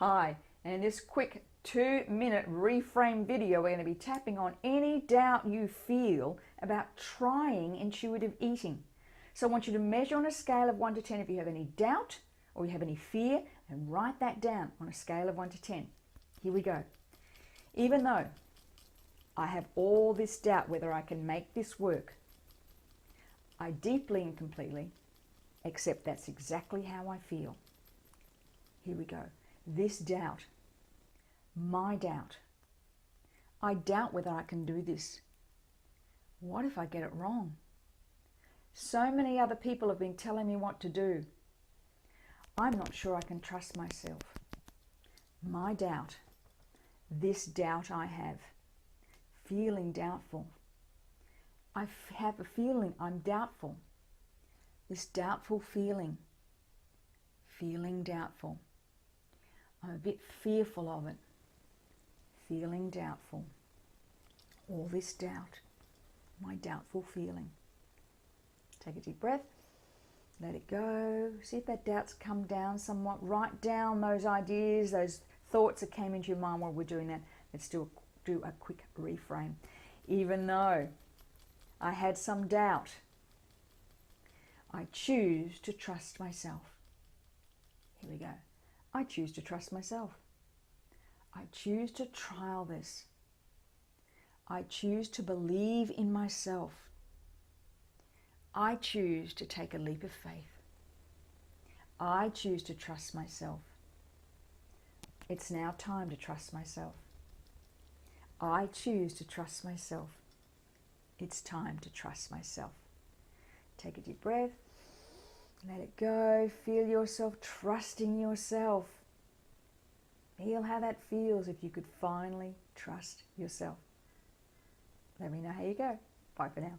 Hi, and in this quick 2-minute reframe video, we're going to be tapping on any doubt you feel about trying intuitive eating. So I want you to measure on a scale of 1 to 10 if you have any doubt or you have any fear, and write that down on a scale of 1 to 10. Here we go. Even though I have all this doubt whether I can make this work, I deeply and completely accept that's exactly how I feel. Here we go. This doubt, my doubt. I doubt whether I can do this. What if I get it wrong? So many other people have been telling me what to do. I'm not sure I can trust myself. My doubt, this doubt I have, feeling doubtful. I have a feeling I'm doubtful. This doubtful feeling, feeling doubtful. I'm a bit fearful of it, feeling doubtful. All this doubt, my doubtful feeling. Take a deep breath, let it go. See if that doubt's come down somewhat. Write down those ideas, those thoughts that came into your mind while we're doing that. Let's do a quick reframe. Even though I had some doubt, I choose to trust myself. Here we go. I choose to trust myself. I choose to trial this. I choose to believe in myself. I choose to take a leap of faith. I choose to trust myself. It's now time to trust myself. I choose to trust myself. It's time to trust myself. Take a deep breath. Let it go. Feel yourself trusting yourself. Feel how that feels if you could finally trust yourself. Let me know how you go. Bye for now.